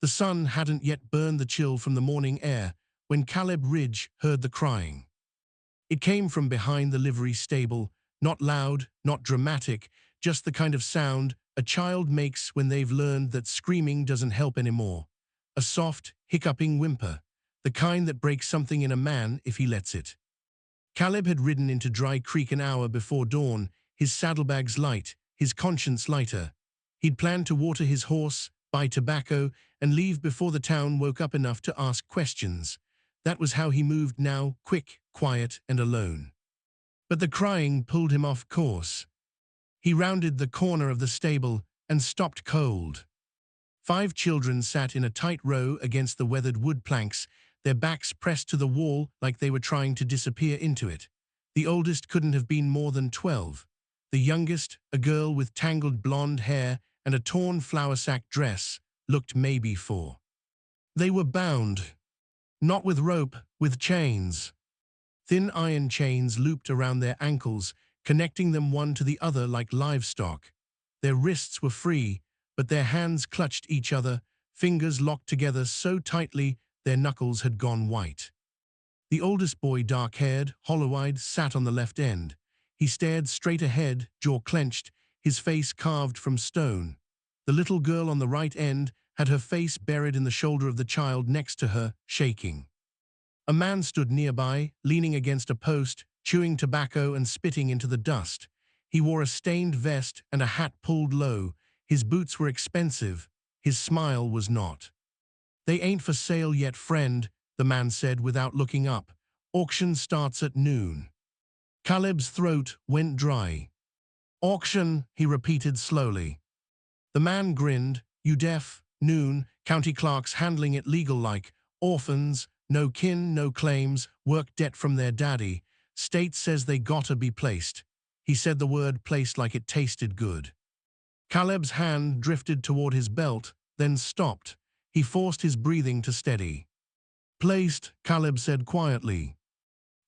The sun hadn't yet burned the chill from the morning air when Caleb Ridge heard the crying. It came from behind the livery stable, not loud, not dramatic, just the kind of sound a child makes when they've learned that screaming doesn't help anymore. A soft, hiccuping whimper, the kind that breaks something in a man if he lets it. Caleb had ridden into Dry Creek an hour before dawn, his saddlebags light, his conscience lighter. He'd planned to water his horse, buy tobacco, and leave before the town woke up enough to ask questions. That was how he moved now, quick, quiet, and alone. But the crying pulled him off course. He rounded the corner of the stable and stopped cold. 5 children sat in a tight row against the weathered wood planks, their backs pressed to the wall like they were trying to disappear into it. The oldest couldn't have been more than 12. The youngest, a girl with tangled blonde hair and a torn flour-sack dress, looked maybe 4. They were bound. Not with rope, with chains. Thin iron chains looped around their ankles, connecting them one to the other like livestock. Their wrists were free, but their hands clutched each other, fingers locked together so tightly their knuckles had gone white. The oldest boy, dark-haired, hollow-eyed, sat on the left end. He stared straight ahead, jaw clenched, his face carved from stone. The little girl on the right end had her face buried in the shoulder of the child next to her, shaking. A man stood nearby, leaning against a post, chewing tobacco and spitting into the dust. He wore a stained vest and a hat pulled low. His boots were expensive. His smile was not. "They ain't for sale yet, friend," the man said without looking up. "Auction starts at noon." Caleb's throat went dry. "Auction," he repeated slowly. The man grinned. "You deaf? Noon, county clerks handling it legal-like. Orphans, no kin, no claims, work debt from their daddy. State says they gotta be placed." He said the word placed like it tasted good. Caleb's hand drifted toward his belt, then stopped. He forced his breathing to steady. "Placed," Caleb said quietly.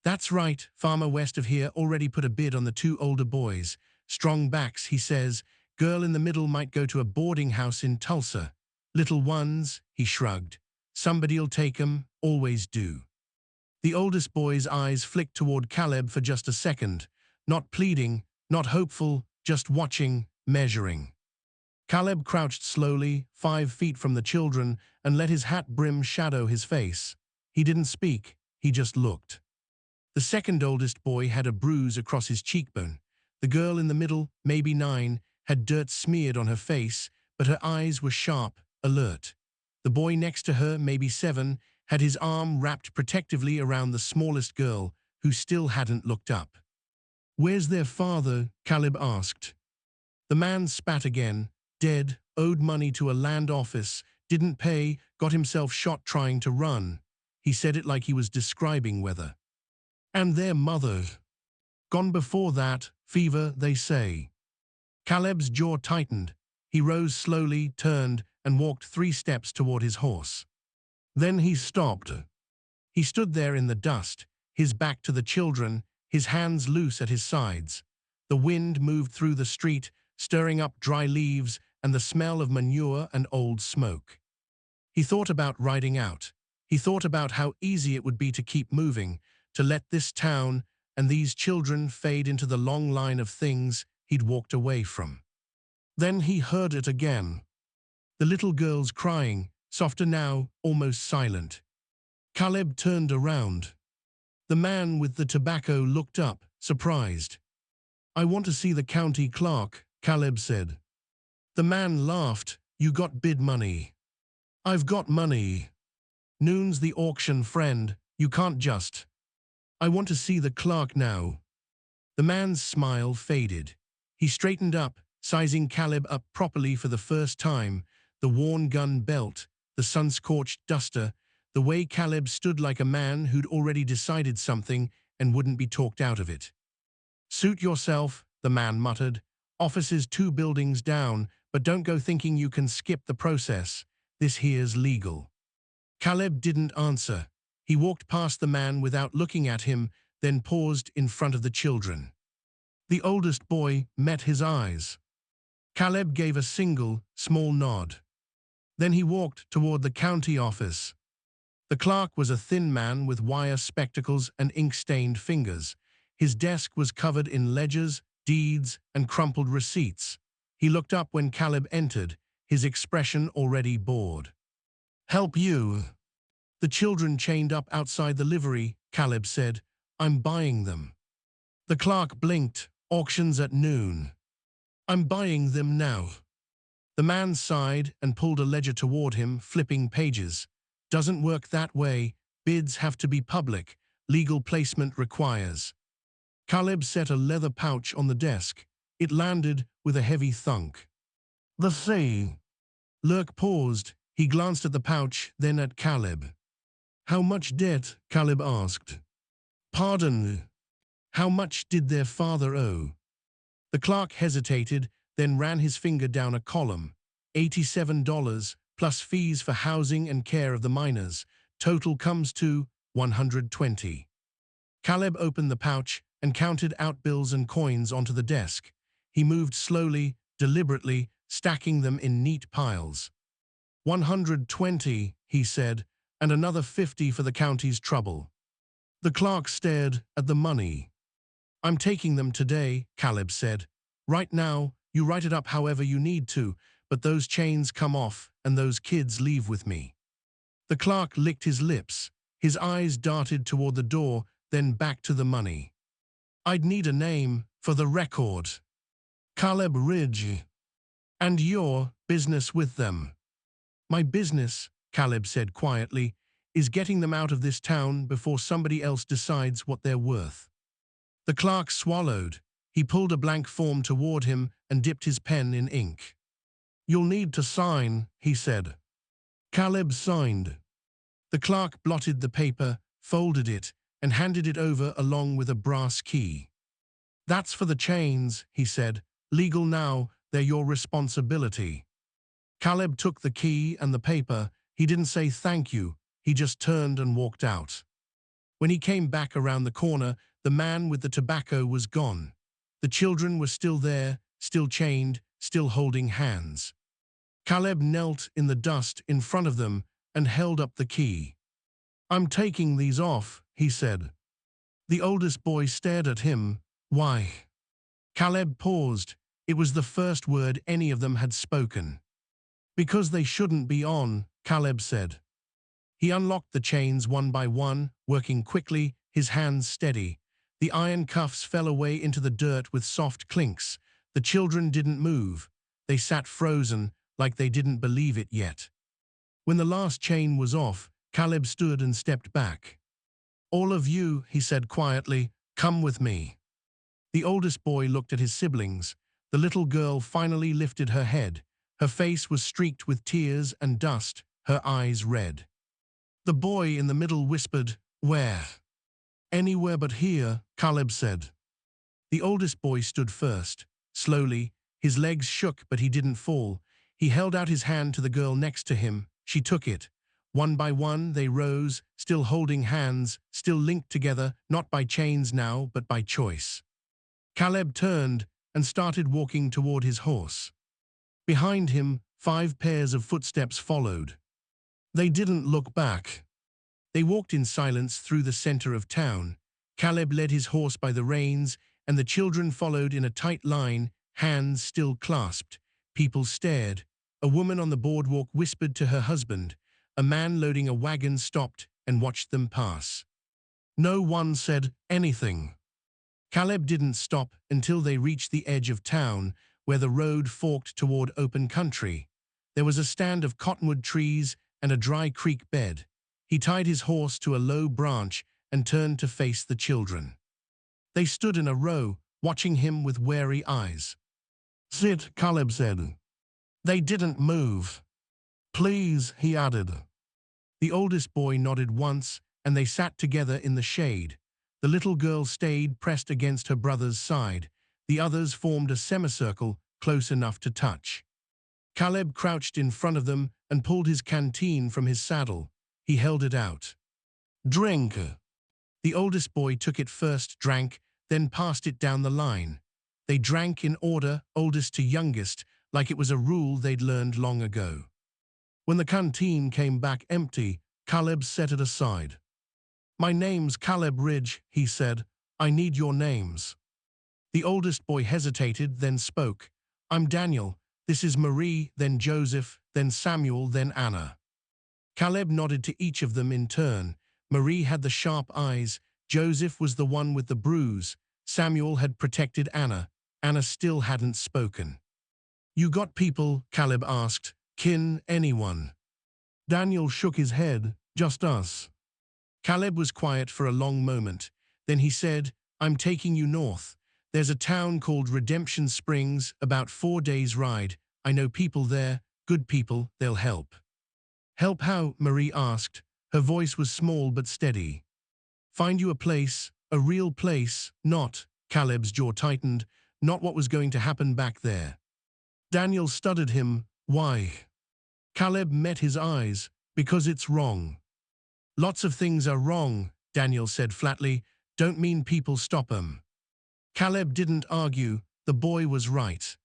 "That's right, farmer west of here already put a bid on the 2 older boys. Strong backs, he says. Girl in the middle might go to a boarding house in Tulsa. Little ones," he shrugged. "Somebody'll take 'em, always do." The oldest boy's eyes flicked toward Caleb for just a second. Not pleading, not hopeful, just watching, measuring. Caleb crouched slowly, 5 feet from the children, and let his hat brim shadow his face. He didn't speak, he just looked. The second oldest boy had a bruise across his cheekbone. The girl in the middle, maybe 9, had dirt smeared on her face, but her eyes were sharp, alert. The boy next to her, maybe 7, had his arm wrapped protectively around the smallest girl, who still hadn't looked up. "Where's their father?" Caleb asked. The man spat again. "Dead, owed money to a land office, didn't pay, got himself shot trying to run." He said it like he was describing weather. "And their mother? Gone before that, fever, they say." Caleb's jaw tightened. He rose slowly, turned, and walked 3 steps toward his horse. Then he stopped. He stood there in the dust, his back to the children, his hands loose at his sides. The wind moved through the street, stirring up dry leaves and the smell of manure and old smoke. He thought about riding out. He thought about how easy it would be to keep moving, to let this town and these children fade into the long line of things he'd walked away from. Then he heard it again. The little girl's crying, softer now, almost silent. Caleb turned around. The man with the tobacco looked up, surprised. "I want to see the county clerk," Caleb said. The man laughed. "You got bid money." "I've got money. Noon's the auction, friend. You can't just." "I want to see the clerk now." The man's smile faded. He straightened up, sizing Caleb up properly for the first time. The worn gun belt, the sun-scorched duster, the way Caleb stood like a man who'd already decided something and wouldn't be talked out of it. "Suit yourself," the man muttered. "Office is 2 buildings down, but don't go thinking you can skip the process. This here's legal." Caleb didn't answer. He walked past the man without looking at him, then paused in front of the children. The oldest boy met his eyes. Caleb gave a single, small nod. Then he walked toward the county office. The clerk was a thin man with wire spectacles and ink-stained fingers. His desk was covered in ledgers, deeds, and crumpled receipts. He looked up when Caleb entered, his expression already bored. "Help you?" "The children chained up outside the livery," Caleb said. "I'm buying them." The clerk blinked. "Auctions at noon." "I'm buying them now." The man sighed and pulled a ledger toward him, flipping pages. "Doesn't work that way. Bids have to be public. Legal placement requires." Caleb set a leather pouch on the desk. It landed with a heavy thunk. "The sea." Lurk paused. He glanced at the pouch, then at Caleb. "How much debt?" Caleb asked. "Pardon?" "How much did their father owe?" The clerk hesitated, then ran his finger down a column. $87, plus fees for housing and care of the minors. Total comes to $120. Caleb opened the pouch and counted out bills and coins onto the desk. He moved slowly, deliberately, stacking them in neat piles. $120, he said, and another $50 for the county's trouble. The clerk stared at the money. "I'm taking them today," Caleb said. "Right now, you write it up however you need to, but those chains come off and those kids leave with me." The clerk licked his lips. His eyes darted toward the door, then back to the money. "I'd need a name for the record." "Caleb Ridge." "And your business with them?" "My business," Caleb said quietly, "is getting them out of this town before somebody else decides what they're worth." The clerk swallowed. He pulled a blank form toward him and dipped his pen in ink. "You'll need to sign," he said. Caleb signed. The clerk blotted the paper, folded it, and handed it over along with a brass key. "That's for the chains," he said. "Legal now, they're your responsibility." Caleb took the key and the paper. He didn't say thank you. He just turned and walked out. When he came back around the corner, the man with the tobacco was gone. The children were still there, still chained, still holding hands. Caleb knelt in the dust in front of them and held up the key. "I'm taking these off," he said. The oldest boy stared at him. "Why?" Caleb paused. It was the first word any of them had spoken. "Because they shouldn't be on," Caleb said. He unlocked the chains one by one, working quickly, his hands steady. The iron cuffs fell away into the dirt with soft clinks. The children didn't move. They sat frozen, like they didn't believe it yet. When the last chain was off, Caleb stood and stepped back. "All of you," he said quietly, "come with me." The oldest boy looked at his siblings. The little girl finally lifted her head. Her face was streaked with tears and dust, her eyes red. The boy in the middle whispered, "Where?" "Anywhere but here," Caleb said. The oldest boy stood first. Slowly, his legs shook but he didn't fall. He held out his hand to the girl next to him. She took it. One by one they rose, still holding hands, still linked together, not by chains now, but by choice. Caleb turned and started walking toward his horse. Behind him, 5 pairs of footsteps followed. They didn't look back. They walked in silence through the center of town. Caleb led his horse by the reins, and the children followed in a tight line, hands still clasped. People stared. A woman on the boardwalk whispered to her husband. A man loading a wagon stopped and watched them pass. No one said anything. Caleb didn't stop until they reached the edge of town, where the road forked toward open country. There was a stand of cottonwood trees and a dry creek bed. He tied his horse to a low branch and turned to face the children. They stood in a row, watching him with wary eyes. "Sit," Caleb said. They didn't move. "Please," he added. The oldest boy nodded once, and they sat together in the shade. The little girl stayed pressed against her brother's side. The others formed a semicircle, close enough to touch. Caleb crouched in front of them and pulled his canteen from his saddle. He held it out. "Drink." The oldest boy took it first, drank, then passed it down the line. They drank in order, oldest to youngest, like it was a rule they'd learned long ago. When the canteen came back empty, Caleb set it aside. "My name's Caleb Ridge," he said. "I need your names." The oldest boy hesitated, then spoke. "I'm Daniel. This is Marie, then Joseph, then Samuel, then Anna." Caleb nodded to each of them in turn. Marie had the sharp eyes. Joseph was the one with the bruise. Samuel had protected Anna. Anna still hadn't spoken. "You got people?" Caleb asked. "Kin, anyone?" Daniel shook his head. "Just us." Caleb was quiet for a long moment. Then he said, "I'm taking you north. There's a town called Redemption Springs, about 4 days' ride. I know people there, good people, they'll help." "Help how?" Marie asked. Her voice was small but steady. "Find you a place, a real place, not," Caleb's jaw tightened, "not what was going to happen back there." Daniel stuttered him. "Why?" Caleb met his eyes. "Because it's wrong." "Lots of things are wrong," Daniel said flatly. "Don't mean people stop 'em." Caleb didn't argue. The boy was right.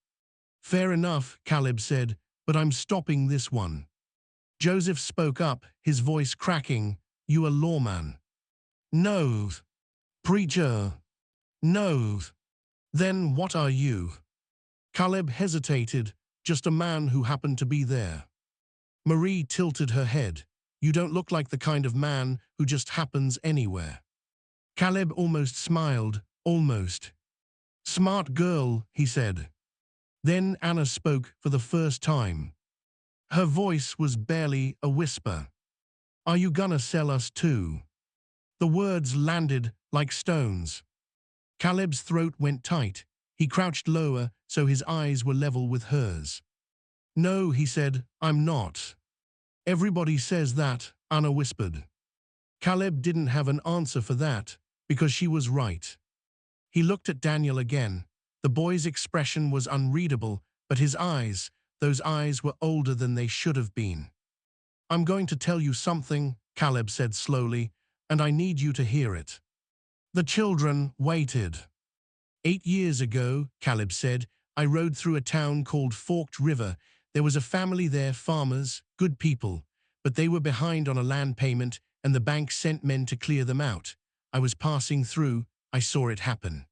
"Fair enough," Caleb said, "but I'm stopping this one." Joseph spoke up, his voice cracking. "You a lawman?" "No." "Preacher?" "No." "Then what are you?" Caleb hesitated. "Just a man who happened to be there." Marie tilted her head. "You don't look like the kind of man who just happens anywhere." Caleb almost smiled. "Almost." "Smart girl," he said. Then Anna spoke for the first time. Her voice was barely a whisper. "Are you gonna sell us too?" The words landed like stones. Caleb's throat went tight. He crouched lower so his eyes were level with hers. "No," he said, "I'm not." "Everybody says that," Anna whispered. Caleb didn't have an answer for that, because she was right. He looked at Daniel again. The boy's expression was unreadable, but his eyes, those eyes were older than they should have been. "I'm going to tell you something," Caleb said slowly, "and I need you to hear it." The children waited. 8 years ago," Caleb said, "I rode through a town called Forked River. There was a family there, farmers, good people, but they were behind on a land payment and the bank sent men to clear them out. I was passing through. I saw it happen."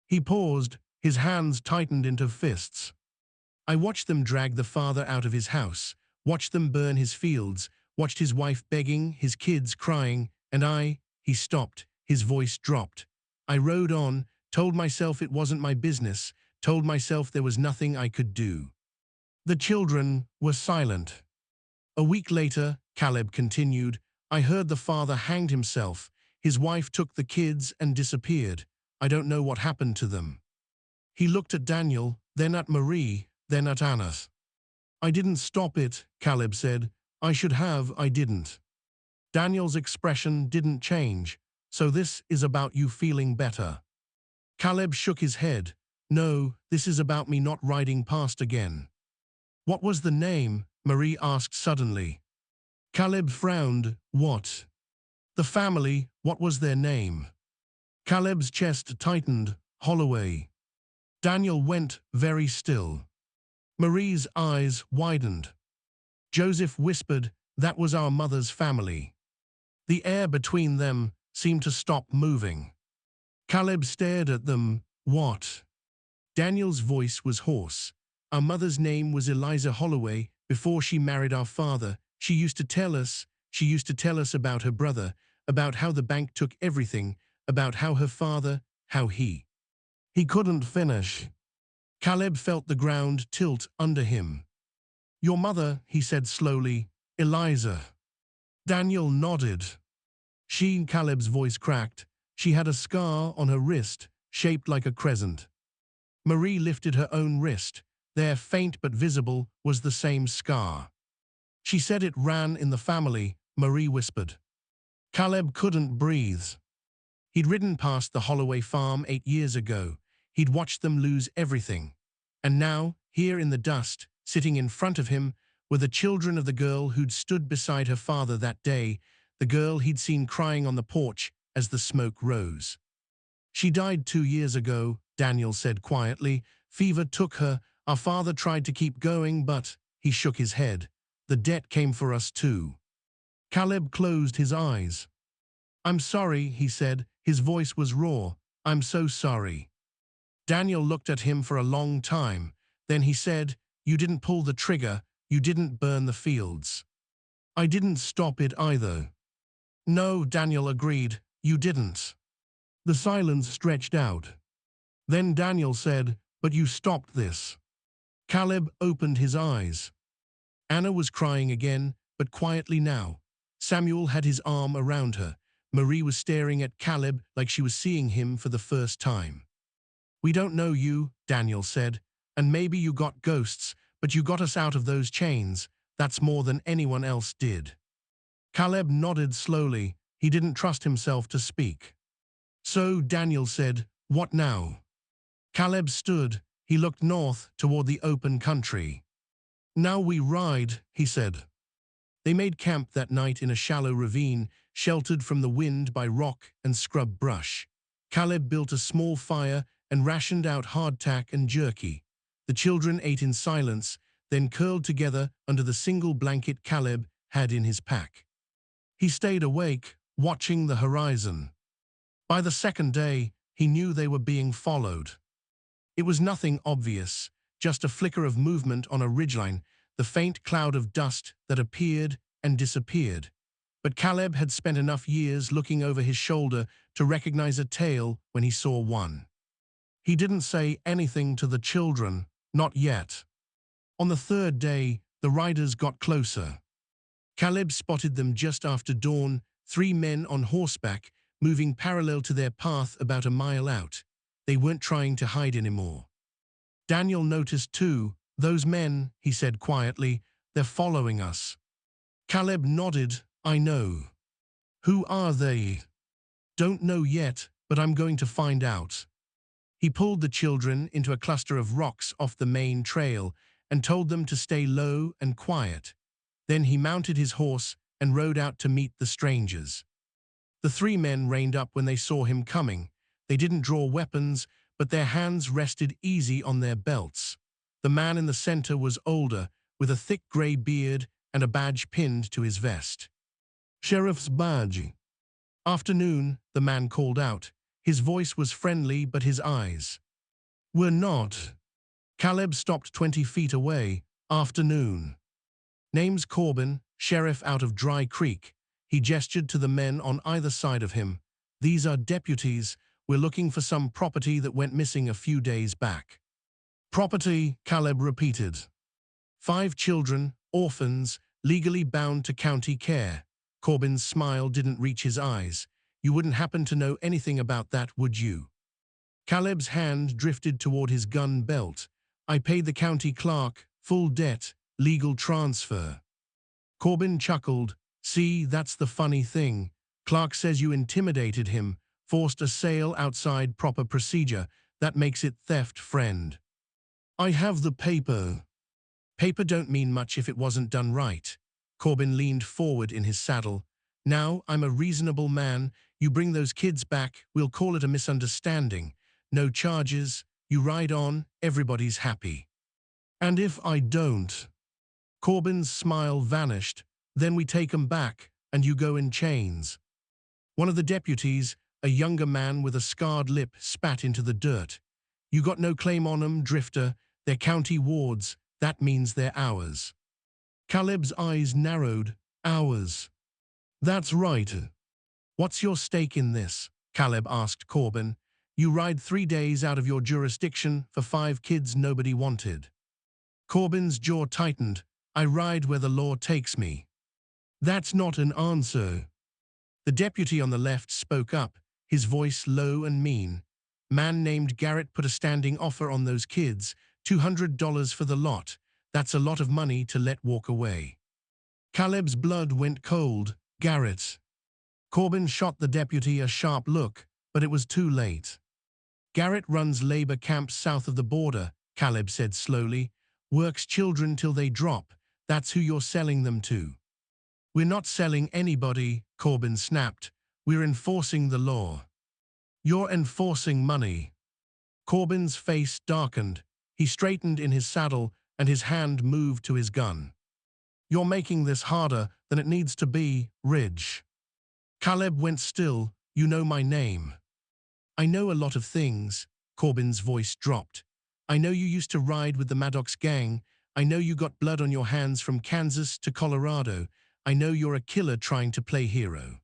He paused. His hands tightened into fists. "I watched them drag the father out of his house, watched them burn his fields, watched his wife begging, his kids crying, and He stopped. His voice dropped. "I rode on, told myself it wasn't my business, told myself there was nothing I could do." The children were silent. "A week later," Caleb continued, "I heard the father hanged himself. His wife took the kids and disappeared. I don't know what happened to them." He looked at Daniel, then at Marie, then at Anna. "I didn't stop it," Caleb said. "I should have, I didn't." Daniel's expression didn't change. "So this is about you feeling better?" Caleb shook his head. "No, this is about me not riding past again." "What was the name?" Marie asked suddenly. Caleb frowned. "What?" "The family, what was their name?" Caleb's chest tightened. "Holloway." Daniel went very still. Marie's eyes widened. Joseph whispered, "That was our mother's family." The air between them seemed to stop moving. Caleb stared at them. "What?" Daniel's voice was hoarse. "Our mother's name was Eliza Holloway. Before she married our father, she used to tell us about her brother, about how the bank took everything, about how her father, how he couldn't finish." Caleb felt the ground tilt under him. "Your mother," he said slowly, "Eliza." Daniel nodded. Caleb's voice cracked. "She had a scar on her wrist, shaped like a crescent." Marie lifted her own wrist. There, faint but visible, was the same scar. "She said it ran in the family," Marie whispered. Caleb couldn't breathe. He'd ridden past the Holloway farm 8 years ago. He'd watched them lose everything. And now, here in the dust, sitting in front of him, were the children of the girl who'd stood beside her father that day, the girl he'd seen crying on the porch as the smoke rose. "She died 2 years ago," Daniel said quietly. "Fever took her. Our father tried to keep going, but," he shook his head, the debt came for us too. Caleb closed his eyes. I'm sorry, he said. His voice was raw. I'm so sorry. Daniel looked at him for a long time. Then he said, you didn't pull the trigger, you didn't burn the fields. I didn't stop it either. No, Daniel agreed, you didn't. The silence stretched out. Then Daniel said, but you stopped this. Caleb opened his eyes. Anna was crying again, but quietly now. Samuel had his arm around her. Marie was staring at Caleb like she was seeing him for the first time. We don't know you, Daniel said, and maybe you got ghosts, but you got us out of those chains. That's more than anyone else did. Caleb nodded slowly. He didn't trust himself to speak. So Daniel said, what now? Caleb stood. He looked north toward the open country. Now we ride, he said. They made camp that night in a shallow ravine, sheltered from the wind by rock and scrub brush. Caleb built a small fire and rationed out hardtack and jerky. The children ate in silence, then curled together under the single blanket Caleb had in his pack. He stayed awake, watching the horizon. By the second day, he knew they were being followed. It was nothing obvious, just a flicker of movement on a ridgeline, the faint cloud of dust that appeared and disappeared. But Caleb had spent enough years looking over his shoulder to recognize a tail when he saw one. He didn't say anything to the children, not yet. On the third day, the riders got closer. Caleb spotted them just after dawn, 3 men on horseback, moving parallel to their path about a mile out. They weren't trying to hide anymore. Daniel noticed too. Those men, he said quietly, they're following us. Caleb nodded, I know. Who are they? Don't know yet, but I'm going to find out. He pulled the children into a cluster of rocks off the main trail and told them to stay low and quiet. Then he mounted his horse and rode out to meet the strangers. The 3 men reined up when they saw him coming. They didn't draw weapons, but their hands rested easy on their belts. The man in the center was older, with a thick gray beard and a badge pinned to his vest. Sheriff's badge. Afternoon, the man called out. His voice was friendly, but his eyes were not. Caleb stopped 20 feet away. Afternoon. Name's Corbin, sheriff out of Dry Creek. He gestured to the men on either side of him. These are deputies. We're looking for some property that went missing a few days back. Property, Caleb repeated. 5 children, orphans, legally bound to county care. Corbin's smile didn't reach his eyes. You wouldn't happen to know anything about that, would you? Caleb's hand drifted toward his gun belt. I paid the county clerk, full debt, legal transfer. Corbin chuckled. See, that's the funny thing. Clark says you intimidated him, forced a sale outside proper procedure. That makes it theft, friend. I have the paper. Paper don't mean much if it wasn't done right. Corbin leaned forward in his saddle. Now, I'm a reasonable man. You bring those kids back, we'll call it a misunderstanding. No charges, you ride on, everybody's happy. And if I don't? Corbin's smile vanished. Then we take 'em back, and you go in chains. One of the deputies, a younger man with a scarred lip, spat into the dirt. You got no claim on 'em, drifter. They're county wards. That means they're ours. Caleb's eyes narrowed. Ours. That's right. What's your stake in this? Caleb asked Corbin. You ride 3 days out of your jurisdiction for 5 kids nobody wanted. Corbin's jaw tightened. I ride where the law takes me. That's not an answer. The deputy on the left spoke up, his voice low and mean. Man named Garrett put a standing offer on those kids, $200 for the lot. That's a lot of money to let walk away. Caleb's blood went cold. Garrett. Corbin shot the deputy a sharp look, but it was too late. Garrett runs labor camps south of the border, Caleb said slowly. Works children till they drop. That's who you're selling them to. We're not selling anybody, Corbin snapped. We're enforcing the law. You're enforcing money. Corbin's face darkened. He straightened in his saddle and his hand moved to his gun. You're making this harder than it needs to be, Ridge. Caleb went still. You know my name. I know a lot of things. Corbin's voice dropped. I know you used to ride with the Maddox gang. I know you got blood on your hands from Kansas to Colorado. I know you're a killer trying to play hero.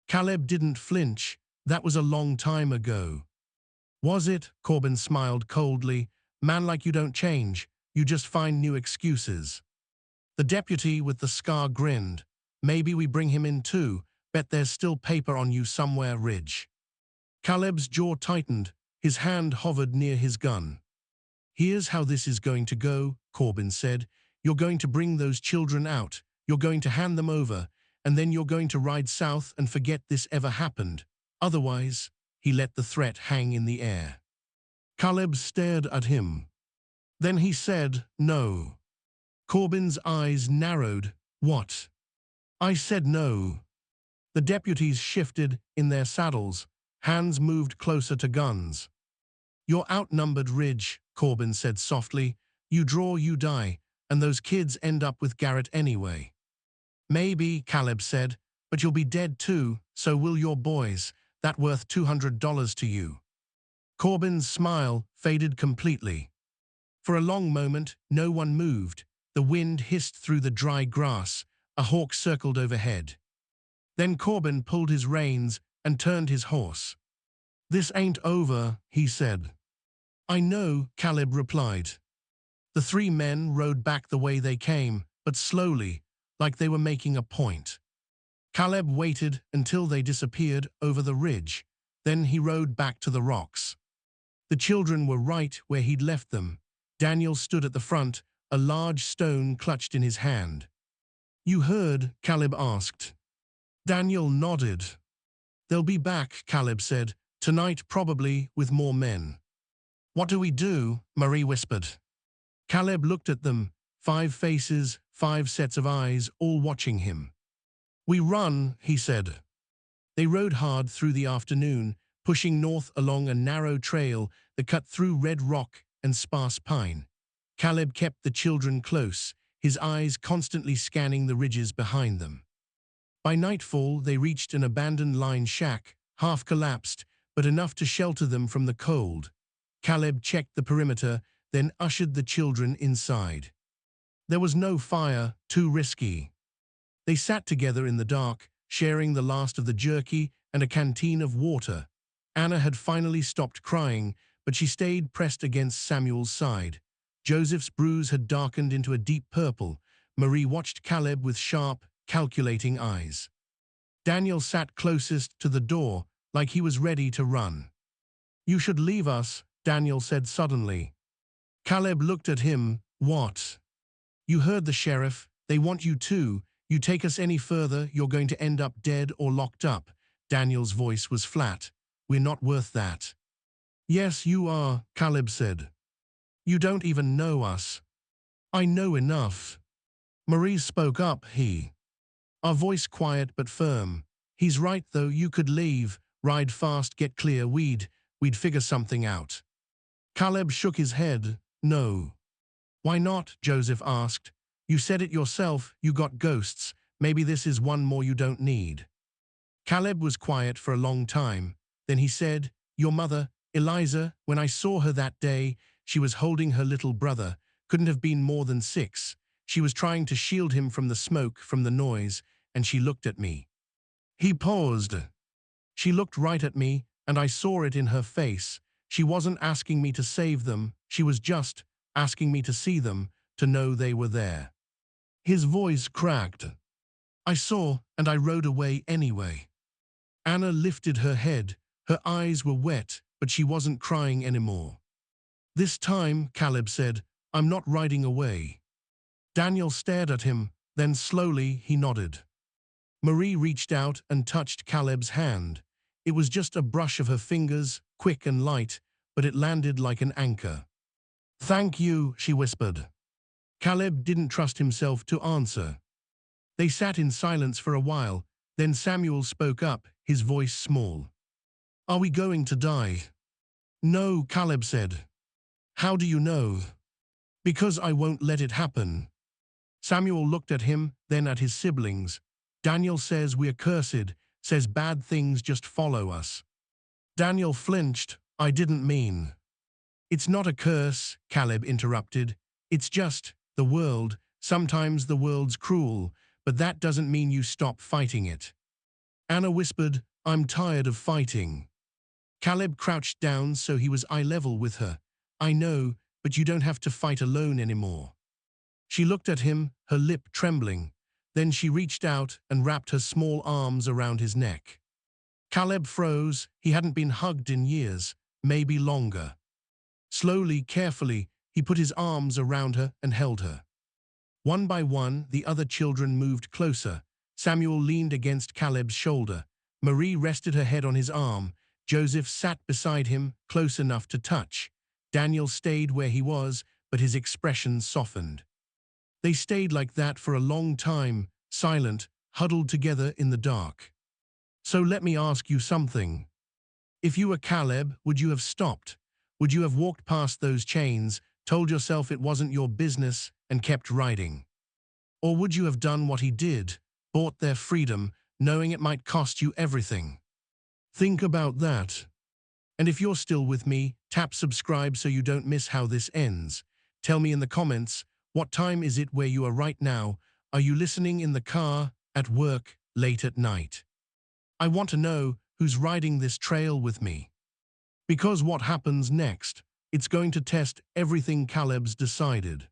Caleb didn't flinch. That was a long time ago. Was it? Corbin smiled coldly. Man like you don't change. You just find new excuses. The deputy with the scar grinned. Maybe we bring him in too. Bet there's still paper on you somewhere, Ridge. Caleb's jaw tightened. His hand hovered near his gun. Here's how this is going to go, Corbin said. You're going to bring those children out. You're going to hand them over. And then you're going to ride south and forget this ever happened. Otherwise, he let the threat hang in the air. Caleb stared at him. Then he said, no. Corbin's eyes narrowed. What? I said no. The deputies shifted in their saddles. Hands moved closer to guns. You're outnumbered, Ridge, Corbin said softly. You draw, you die, and those kids end up with Garrett anyway. Maybe, Caleb said, but you'll be dead too, so will your boys. That worth $200 to you. Corbin's smile faded completely. For a long moment, no one moved. The wind hissed through the dry grass. A hawk circled overhead. Then Corbin pulled his reins and turned his horse. This ain't over, he said. I know, Caleb replied. The three men rode back the way they came, but slowly, like they were making a point. Caleb waited until they disappeared over the ridge. Then he rode back to the rocks. The children were right where he'd left them. Daniel stood at the front, a large stone clutched in his hand. You heard? Caleb asked. Daniel nodded. They'll be back, Caleb said. Tonight, probably, with more men. What do we do? Marie whispered. Caleb looked at them. 5 faces, 5 sets of eyes, all watching him. We run, he said. They rode hard through the afternoon, pushing north along a narrow trail that cut through red rock and sparse pine. Caleb kept the children close, his eyes constantly scanning the ridges behind them. By nightfall, they reached an abandoned line shack, half collapsed, but enough to shelter them from the cold. Caleb checked the perimeter, then ushered the children inside. There was no fire, too risky. They sat together in the dark, sharing the last of the jerky and a canteen of water. Anna had finally stopped crying, but she stayed pressed against Samuel's side. Joseph's bruise had darkened into a deep purple. Marie watched Caleb with sharp, calculating eyes. Daniel sat closest to the door, like he was ready to run. You should leave us, Daniel said suddenly. Caleb looked at him. What? You heard the sheriff. They want you too. You take us any further, you're going to end up dead or locked up. Daniel's voice was flat. We're not worth that. Yes, you are, Caleb said. You don't even know us. I know enough. Marie spoke up, Our voice quiet but firm. He's right though, you could leave, ride fast, get clear, we'd figure something out. Caleb shook his head. No. Why not? Joseph asked. You said it yourself, you got ghosts. Maybe this is one more you don't need. Caleb was quiet for a long time. Then he said, Your mother, Eliza, when I saw her that day, she was holding her little brother, couldn't have been more than 6. She was trying to shield him from the smoke, from the noise, and she looked at me. He paused. She looked right at me, and I saw it in her face. She wasn't asking me to save them, she was just asking me to see them, to know they were there. His voice cracked. I saw, and I rode away anyway. Anna lifted her head. Her eyes were wet, but she wasn't crying anymore. This time, Caleb said, I'm not riding away. Daniel stared at him, then slowly he nodded. Marie reached out and touched Caleb's hand. It was just a brush of her fingers, quick and light, but it landed like an anchor. Thank you, she whispered. Caleb didn't trust himself to answer. They sat in silence for a while, then Samuel spoke up, his voice small. Are we going to die? No, Caleb said. How do you know? Because I won't let it happen. Samuel looked at him, then at his siblings. Daniel says we're cursed, says bad things just follow us. Daniel flinched. I didn't mean. It's not a curse, Caleb interrupted. It's just the world. Sometimes the world's cruel, but that doesn't mean you stop fighting it. Anna whispered, I'm tired of fighting. Caleb crouched down so he was eye level with her. I know, but you don't have to fight alone anymore. She looked at him, her lip trembling. Then she reached out and wrapped her small arms around his neck. Caleb froze. He hadn't been hugged in years, maybe longer. Slowly, carefully, he put his arms around her and held her. One by one, the other children moved closer. Samuel leaned against Caleb's shoulder. Marie rested her head on his arm. Joseph sat beside him, close enough to touch. Daniel stayed where he was, but his expression softened. They stayed like that for a long time, silent, huddled together in the dark. So let me ask you something. If you were Caleb, would you have stopped? Would you have walked past those chains, told yourself it wasn't your business, and kept riding? Or would you have done what he did, bought their freedom, knowing it might cost you everything? Think about that. And if you're still with me, tap subscribe so you don't miss how this ends. Tell me in the comments, what time is it where you are right now? Are you listening in the car, at work, late at night? I want to know who's riding this trail with me. Because what happens next, it's going to test everything Caleb's decided.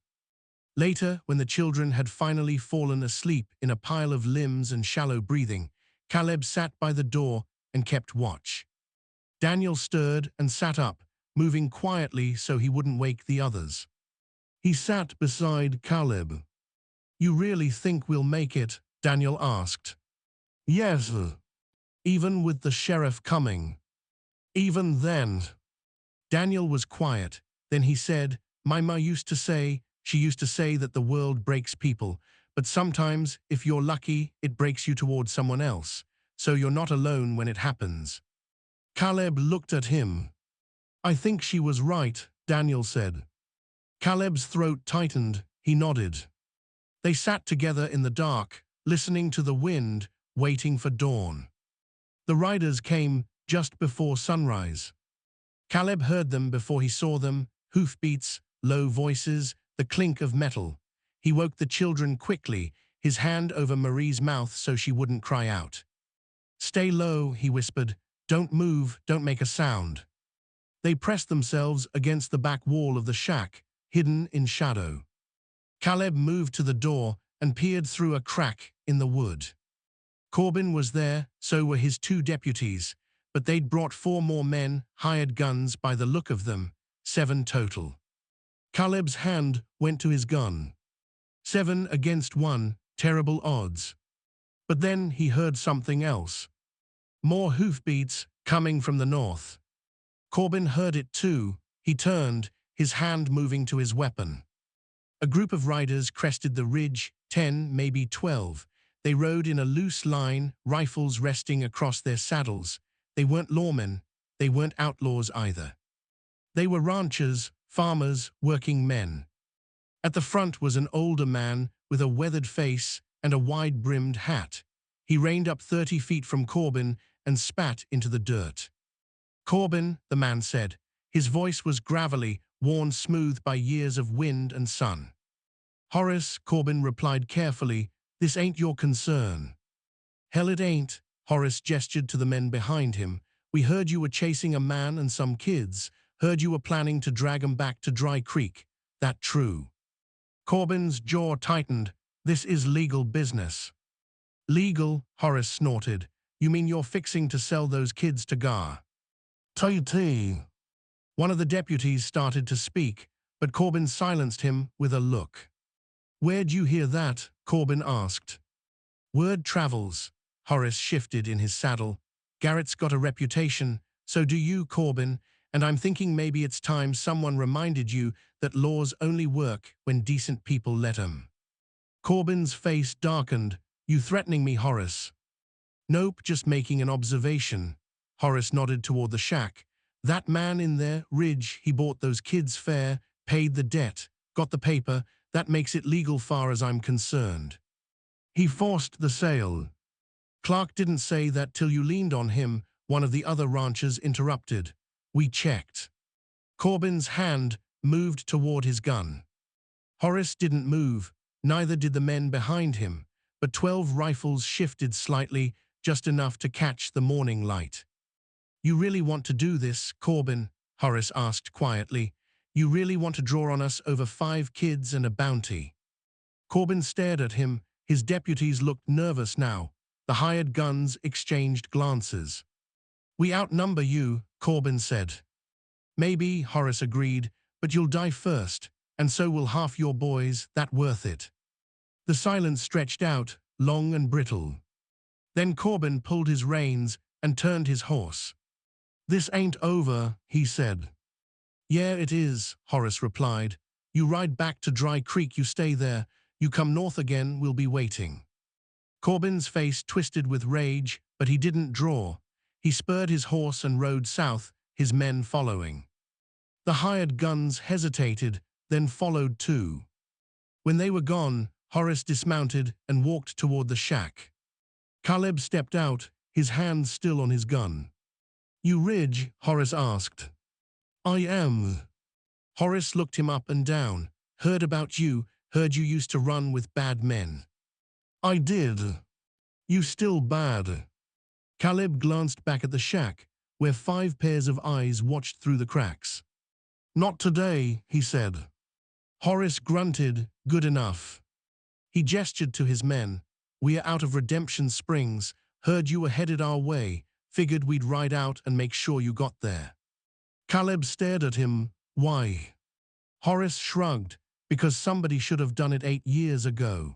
Later, when the children had finally fallen asleep in a pile of limbs and shallow breathing, Caleb sat by the door and kept watch. Daniel stirred and sat up, moving quietly so he wouldn't wake the others. He sat beside Caleb. You really think we'll make it? Daniel asked. Yes. Even with the sheriff coming. Even then. Daniel was quiet. Then he said, My ma used to say that the world breaks people, but sometimes, if you're lucky, it breaks you towards someone else, so you're not alone when it happens. Caleb looked at him. I think she was right, Daniel said. Caleb's throat tightened. He nodded. They sat together in the dark, listening to the wind, waiting for dawn. The riders came just before sunrise. Caleb heard them before he saw them, hoofbeats, low voices, the clink of metal. He woke the children quickly, his hand over Marie's mouth so she wouldn't cry out. Stay low, he whispered. Don't move, don't make a sound. They pressed themselves against the back wall of the shack, hidden in shadow. Caleb moved to the door and peered through a crack in the wood. Corbin was there, so were his 2 deputies, but they'd brought 4 more men, hired guns by the look of them, 7 total. Caleb's hand went to his gun. 7 against 1, terrible odds. But then he heard something else. More hoofbeats coming from the north. Corbin heard it too. He turned, his hand moving to his weapon. A group of riders crested the ridge, 10, maybe 12. They rode in a loose line, rifles resting across their saddles. They weren't lawmen, they weren't outlaws either. They were ranchers, farmers, working men. At the front was an older man with a weathered face and a wide-brimmed hat. He reined up 30 feet from Corbin and spat into the dirt. Corbin, the man said. His voice was gravelly, worn smooth by years of wind and sun. Horace, Corbin replied carefully, this ain't your concern. Hell it ain't, Horace gestured to the men behind him. We heard you were chasing a man and some kids, heard you were planning to drag 'em back to Dry Creek. That true? Corbin's jaw tightened. This is legal business. Legal, Horace snorted. You mean you're fixing to sell those kids to Gar? TT. One of the deputies started to speak, but Corbin silenced him with a look. Where'd you hear that? Corbin asked. Word travels. Horace shifted in his saddle. Garrett's got a reputation, so do you, Corbin, and I'm thinking maybe it's time someone reminded you that laws only work when decent people let 'em. Corbin's face darkened. You threatening me, Horace? Nope, just making an observation. Horace nodded toward the shack. That man in there, Ridge, he bought those kids fair, paid the debt, got the paper, That makes it legal far as I'm concerned. He forced the sale. Clark didn't say that till you leaned on him, one of the other ranchers interrupted. We checked. Corbin's hand moved toward his gun. Horace didn't move, neither did the men behind him, but 12 rifles shifted slightly, just enough to catch the morning light. You really want to do this, Corbin? Horace asked quietly. You really want to draw on us over 5 kids and a bounty? Corbin stared at him. His deputies looked nervous now. The hired guns exchanged glances. We outnumber you, Corbin said. Maybe, Horace agreed, but you'll die first, and so will half your boys. That worth it. The silence stretched out, long and brittle. Then Corbin pulled his reins and turned his horse. This ain't over, he said. Yeah, it is, Horace replied. You ride back to Dry Creek, you stay there. You come north again, we'll be waiting. Corbin's face twisted with rage, but he didn't draw. He spurred his horse and rode south, his men following. The hired guns hesitated, then followed too. When they were gone, Horace dismounted and walked toward the shack. Caleb stepped out, his hand still on his gun. You Ridge? Horace asked. I am. Horace looked him up and down. Heard about you, heard you used to run with bad men. I did. You still bad. Caleb glanced back at the shack, where 5 pairs of eyes watched through the cracks. Not today, he said. Horace grunted, good enough. He gestured to his men. We're out of Redemption Springs, heard you were headed our way, figured we'd ride out and make sure you got there. Caleb stared at him. Why? Horace shrugged, because somebody should have done it 8 years ago.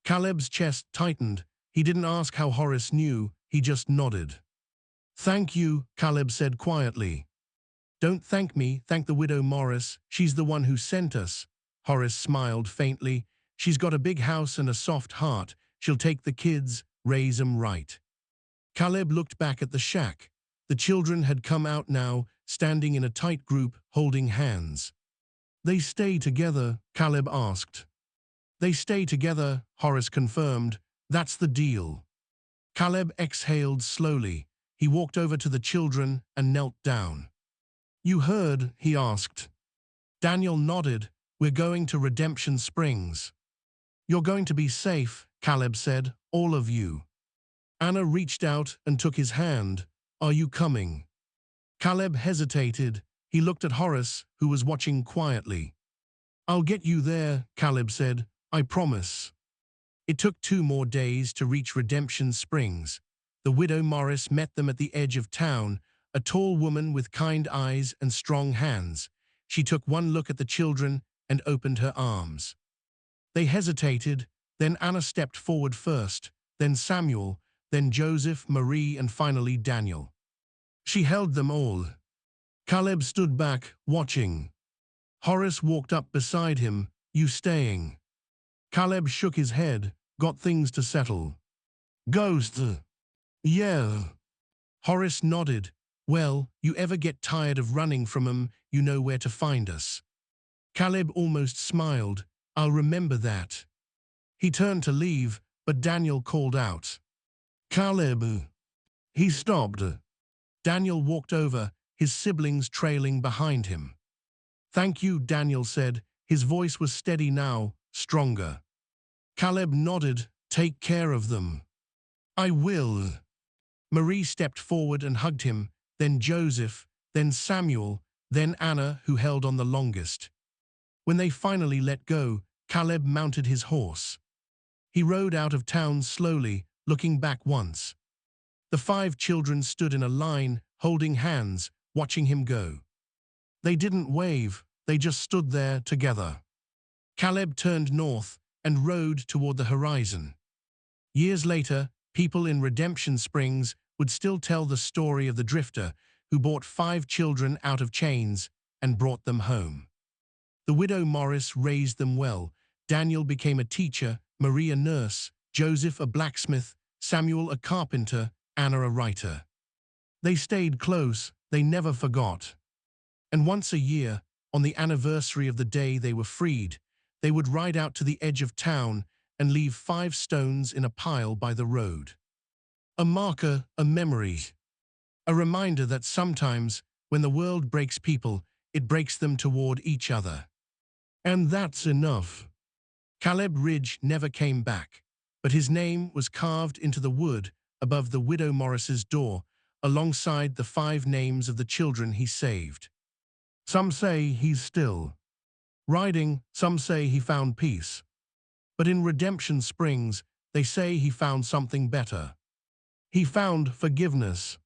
Caleb's chest tightened. He didn't ask how Horace knew, he just nodded. Thank you, Caleb said quietly. Don't thank me, thank the widow Morris, she's the one who sent us. Horace smiled faintly. She's got a big house and a soft heart. She'll take the kids, raise 'em right. Caleb looked back at the shack. The children had come out now, standing in a tight group, holding hands. They stay together? Caleb asked. They stay together, Horace confirmed. That's the deal. Caleb exhaled slowly. He walked over to the children and knelt down. You heard? He asked. Daniel nodded. We're going to Redemption Springs. You're going to be safe, Caleb said, all of you. Anna reached out and took his hand. Are you coming? Caleb hesitated. He looked at Horace, who was watching quietly. I'll get you there, Caleb said. I promise. It took 2 more days to reach Redemption Springs. The widow Morris met them at the edge of town, a tall woman with kind eyes and strong hands. She took one look at the children and opened her arms. They hesitated, then Anna stepped forward first, then Samuel, then Joseph, Marie, and finally Daniel. She held them all. Caleb stood back, watching. Horace walked up beside him. You staying? Caleb shook his head. Got things to settle. Ghost? Yeah. Horace nodded. Well, you ever get tired of running from 'em, you know where to find us. Caleb almost smiled. I'll remember that. He turned to leave, but Daniel called out. Caleb. He stopped. Daniel walked over, his siblings trailing behind him. Thank you, Daniel said. His voice was steady now, stronger. Caleb nodded. Take care of them. I will. Marie stepped forward and hugged him, then Joseph, then Samuel, then Anna, who held on the longest. When they finally let go, Caleb mounted his horse. He rode out of town slowly, looking back once. The 5 children stood in a line, holding hands, watching him go. They didn't wave, they just stood there together. Caleb turned north and rode toward the horizon. Years later, people in Redemption Springs would still tell the story of the drifter who bought 5 children out of chains and brought them home. The widow Morris raised them well. Daniel became a teacher, Marie a nurse, Joseph a blacksmith, Samuel a carpenter, Anna a writer. They stayed close, they never forgot. And once a year, on the anniversary of the day they were freed, they would ride out to the edge of town and leave 5 stones in a pile by the road. A marker, a memory, a reminder that sometimes, when the world breaks people, it breaks them toward each other. And that's enough. Caleb Ridge never came back, but his name was carved into the wood above the widow Morris's door, alongside the 5 names of the children he saved. Some say he's still riding, some say he found peace. But in Redemption Springs, they say he found something better. He found forgiveness.